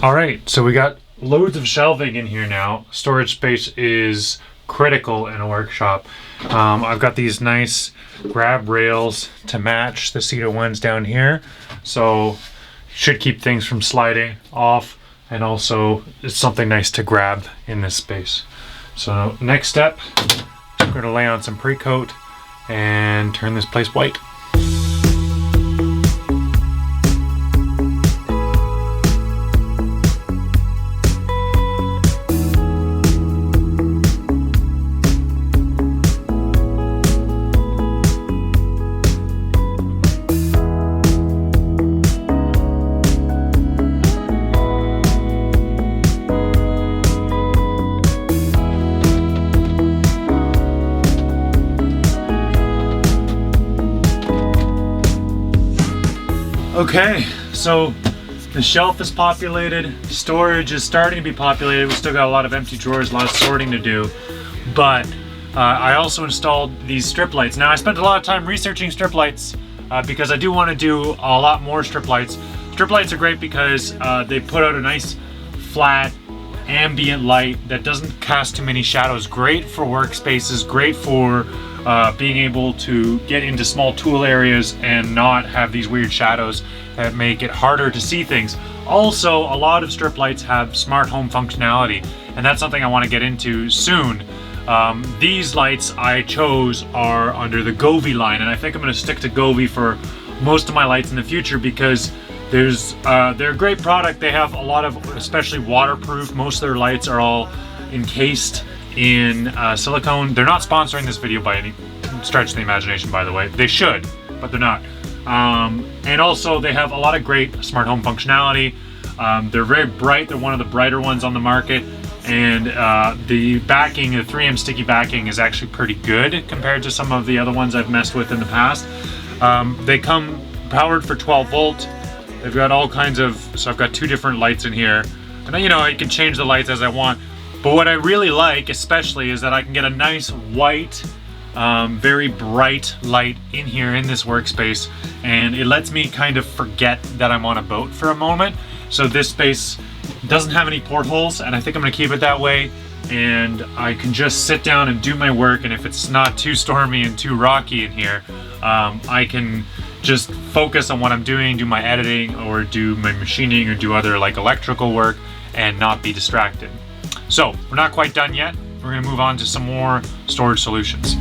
All right, so we got loads of shelving in here now. Storage space is critical in a workshop. I've got these nice grab rails to match the cedar ones down here, so should keep things from sliding off, and also it's something nice to grab in this space. So next step, I'm going to lay on some pre-coat and turn this place white. Okay, so the shelf is populated, storage is starting to be populated. We still got a lot of empty drawers, a lot of sorting to do, but I also installed these strip lights. Now I spent a lot of time researching strip lights because I do want to do a lot more strip lights. Strip lights are great because they put out a nice flat ambient light that doesn't cast too many shadows. Great for workspaces, great for being able to get into small tool areas and not have these weird shadows that make it harder to see things. Also, a lot of strip lights have smart home functionality, and that's something I want to get into soon. These lights I chose are under the Govee line, and I think I'm going to stick to Govee for most of my lights in the future because they're a great product. They have a lot of, especially waterproof. Most of their lights are all encased in silicone. They're not sponsoring this video by any stretch of the imagination, by the way. They should, but they're not. And also they have a lot of great smart home functionality. They're very bright. They're one of the brighter ones on the market, and the backing, the 3M sticky backing, is actually pretty good compared to some of the other ones I've messed with in the past. They come powered for 12 volt. They've got all kinds of, so I've got two different lights in here, and you know, I can change the lights as I want. But what I really like especially is that I can get a nice white, very bright light in here in this workspace, and it lets me kind of forget that I'm on a boat for a moment. So this space doesn't have any portholes, and I think I'm gonna keep it that way, and I can just sit down and do my work, and if it's not too stormy and too rocky in here, I can just focus on what I'm doing, do my editing or do my machining or do other like electrical work and not be distracted. So we're not quite done yet. We're gonna move on to some more storage solutions.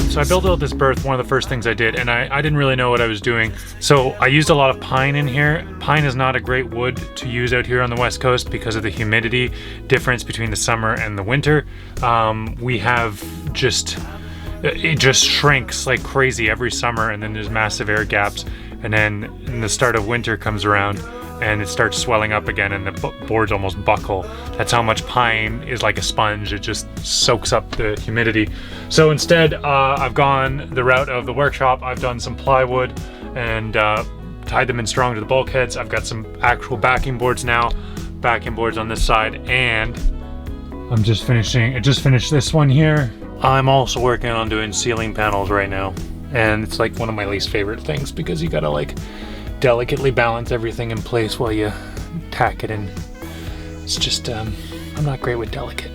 So I built out this berth, one of the first things I did, and I didn't really know what I was doing. So I used a lot of pine in here. Pine is not a great wood to use out here on the West Coast because of the humidity difference between the summer and the winter. We have it just shrinks like crazy every summer, and then there's massive air gaps. And then in the start of winter comes around and it starts swelling up again and the boards almost buckle. That's how much pine is like a sponge. It just soaks up the humidity. So instead, I've gone the route of the workshop. I've done some plywood and tied them in strong to the bulkheads. I've got some actual backing boards now, backing boards on this side, and I just finished this one here. I'm also working on doing ceiling panels right now, and it's like one of my least favorite things because you gotta like delicately balance everything in place while you tack it in. It's just, I'm not great with delicate.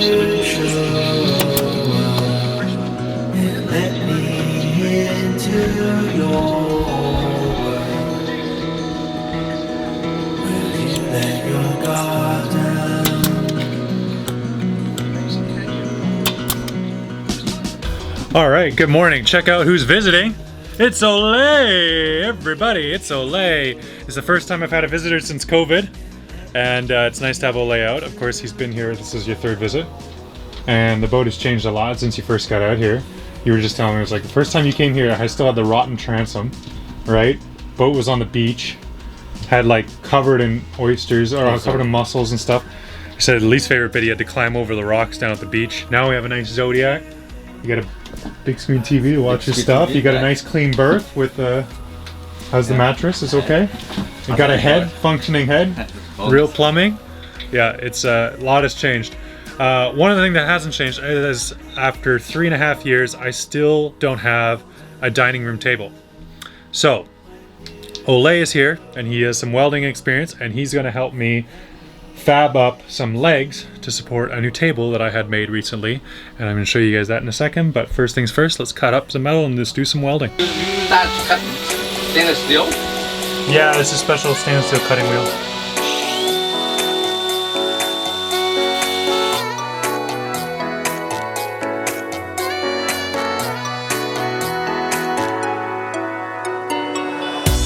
unusual and let me into your world. Will you let your guard down? All right, good morning. Check out who's visiting. It's Olay, everybody. It's Olay. It's the first time I've had a visitor since COVID, and it's nice to have Olay out. Of course, he's been here. This is your third visit, and the boat has changed a lot since you first got out here. You were just telling me it was like the first time you came here, I still had the rotten transom, right? Boat was on the beach, had like covered in oysters or covered in mussels and stuff. He said the least favorite bit, he had to climb over the rocks down at the beach. Now we have a nice Zodiac. You got a big screen TV to watch your stuff. TV, you got a nice clean berth with how's the mattress? It's okay. You got a head, functioning head, real plumbing. Yeah, it's a lot has changed. One of the things that hasn't changed is after 3.5 years, I still don't have a dining room table. So Olay is here, and he has some welding experience, and he's going to help me fab up some legs to support a new table that I had made recently, and I'm going to show you guys that in a second. But first things first, let's cut up some metal and just do some welding. That's cut stainless steel? Yeah, this is special stainless steel cutting wheel.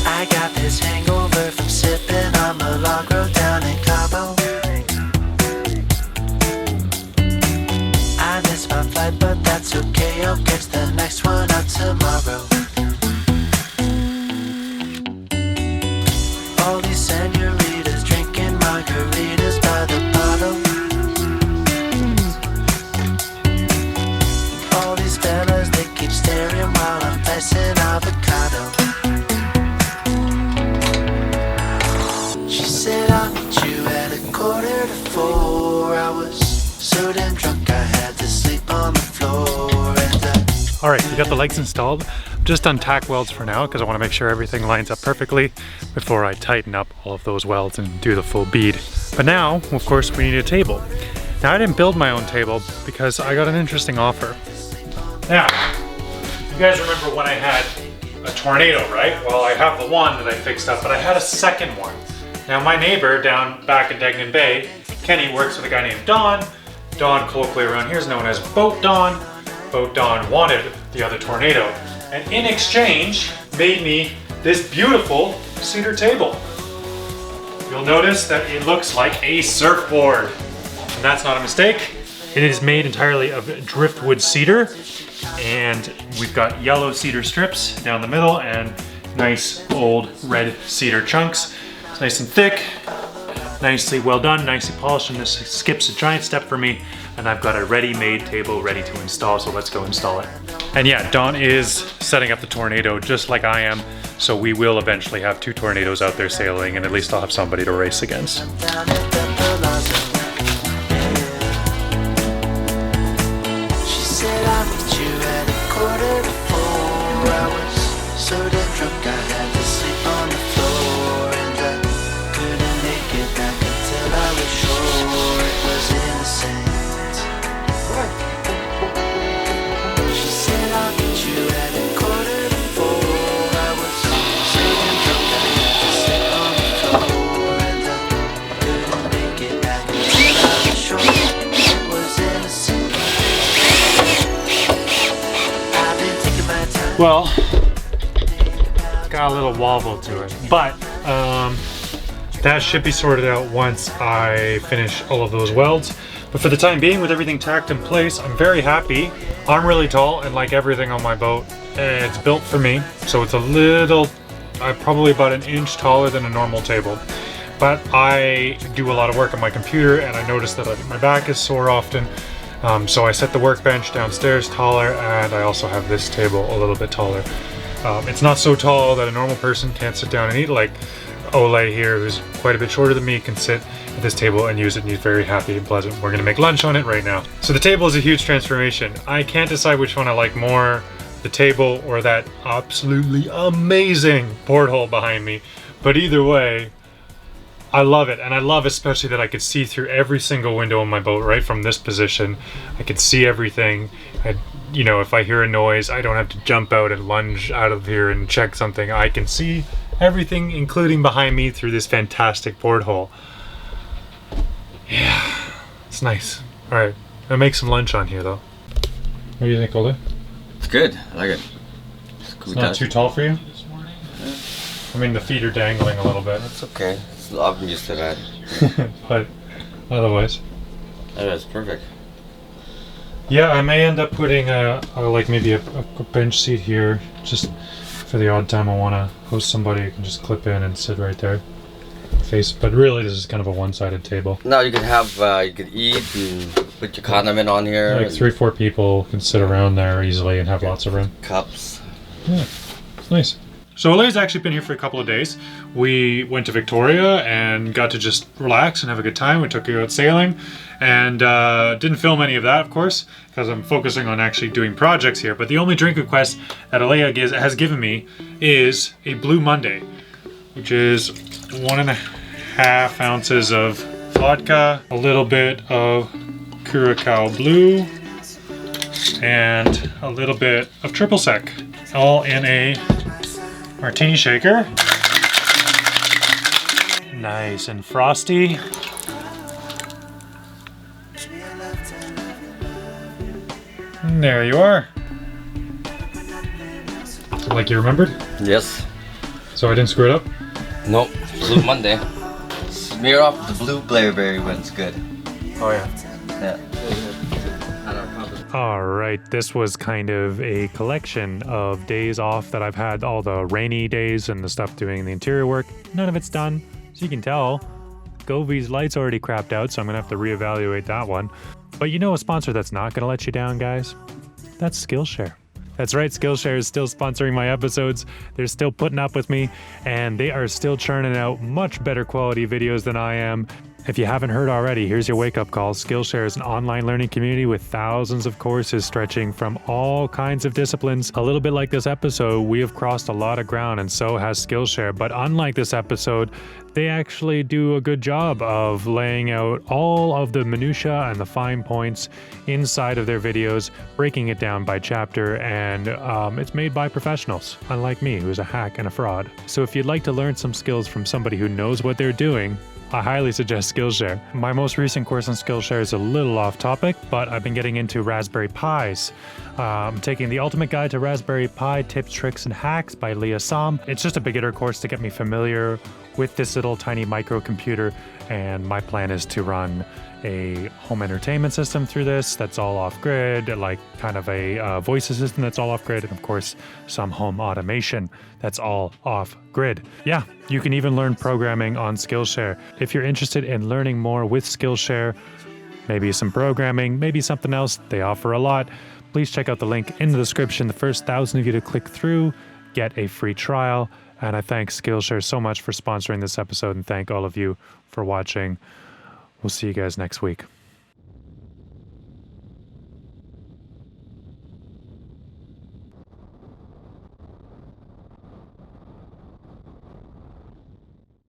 I got this hangover from sipping on Milagro down in Cabo. I missed my flight, but that's okay. I'll catch the next one out tomorrow. All these senoritas drinking margaritas by the bottle. All these fellas, they keep staring while I'm dicing avocado. She said I'll meet you at 3:45. I was so damn drunk I had to sleep on the floor. And All right, we got the legs installed. I'm just done tack welds for now because I want to make sure everything lines up perfectly before I tighten up all of those welds and do the full bead. But now, of course, we need a table. Now, I didn't build my own table because I got an interesting offer. Now, you guys remember when I had a tornado, right? Well, I have the one that I fixed up, but I had a second one. Now, my neighbor down back in Degnan Bay, Kenny, works with a guy named Don. Don, colloquially around here, is known as Boat Don. Boat Don wanted the other tornado, and in exchange, made me this beautiful cedar table. You'll notice that it looks like a surfboard, and that's not a mistake. It is made entirely of driftwood cedar, and we've got yellow cedar strips down the middle and nice old red cedar chunks. It's nice and thick, nicely well done, nicely polished, and this skips a giant step for me, and I've got a ready-made table ready to install, so let's go install it. And yeah, Don is setting up the tornado just like I am, so we will eventually have 2 tornadoes out there sailing, and at least I'll have somebody to race against. down at the Palazzo. She said I'll meet you at 3:45. I was so damn drunk I had to sleep on the floor, and I couldn't make it back until I was sure it was innocent. She said I'll meet you at 3:45. I was so damn drunk I had to sleep on the floor, and I couldn't make it back until I was sure it was innocent. I've been taking my time. Well, got a little wobble to it, but that should be sorted out once I finish all of those welds. But for the time being, with everything tacked in place, I'm very happy. I'm really tall, and like everything on my boat, it's built for me, so it's a little, probably about 1 inch taller than a normal table. But I do a lot of work on my computer, and I notice that my back is sore often. So I set the workbench downstairs taller, and I also have this table a little bit taller. It's not so tall that a normal person can't sit down and eat, like Olay here, who's quite a bit shorter than me, can sit at this table and use it, and he's very happy and pleasant. We're gonna make lunch on it right now. So the table is a huge transformation. I can't decide which one I like more, the table or that absolutely amazing porthole behind me. But either way, I love it, and I love especially that I could see through every single window on my boat right from this position. I could see everything. You know, if I hear a noise, I don't have to jump out and lunge out of here and check something. I can see everything, including behind me, through this fantastic porthole. Yeah, it's nice. All right, I'll make some lunch on here though. What do you think, Ole? It's good. I like it. It's not too tall for you? I mean, the feet are dangling a little bit. It's okay. I'm used to that. But otherwise. Oh, that's perfect. Yeah, I may end up putting like maybe a bench seat here, just for the odd time I want to host somebody. You can just clip in and sit right there. But really, this is kind of a one-sided table. No, you could have, you could eat and put your condiment on here. Like 3-4 people can sit around there easily and have lots of room. Cups. Yeah, it's nice. So Ole's actually been here for a couple of days. We went to Victoria and got to just relax and have a good time. We took her out sailing and didn't film any of that, of course, because I'm focusing on actually doing projects here. But the only drink request that Ole has given me is a Blue Monday, which is 1.5 ounces of vodka, a little bit of Curacao Blue, and a little bit of triple sec, all in a martini shaker. Nice and frosty. And there you are. Like you remembered? Yes. So I didn't screw it up? Nope. Blue Monday. Smear off the blue blaeberry when it's good. Oh yeah. Yeah. All right, this was kind of a collection of days off that I've had, all the rainy days and the stuff doing the interior work. None of it's done, so you can tell. Govi's light's already crapped out, so I'm gonna have to reevaluate that one. But you know a sponsor that's not gonna let you down, guys? That's Skillshare. That's right, Skillshare is still sponsoring my episodes. They're still putting up with me, and they are still churning out much better quality videos than I am. If you haven't heard already, here's your wake-up call. Skillshare is an online learning community with thousands of courses stretching from all kinds of disciplines. A little bit like this episode, we have crossed a lot of ground, and so has Skillshare. But unlike this episode, they actually do a good job of laying out all of the minutiae and the fine points inside of their videos, breaking it down by chapter, and it's made by professionals, unlike me, who's a hack and a fraud. So if you'd like to learn some skills from somebody who knows what they're doing, I highly suggest Skillshare. My most recent course on Skillshare is a little off topic, but I've been getting into Raspberry Pis. I'm taking the Ultimate Guide to Raspberry Pi Tips, Tricks, and Hacks by Leah Som. It's just a beginner course to get me familiar with this little tiny microcomputer, and my plan is to run a home entertainment system through this that's all off-grid, like kind of a voice assistant that's all off-grid, and of course some home automation that's all off-grid. Yeah, you can even learn programming on Skillshare. If you're interested in learning more with Skillshare, maybe some programming, maybe something else, they offer a lot. Please check out the link in the description. The first 1,000 of you to click through get a free trial. And I thank Skillshare so much for sponsoring this episode, and thank all of you for watching. We'll see you guys next week.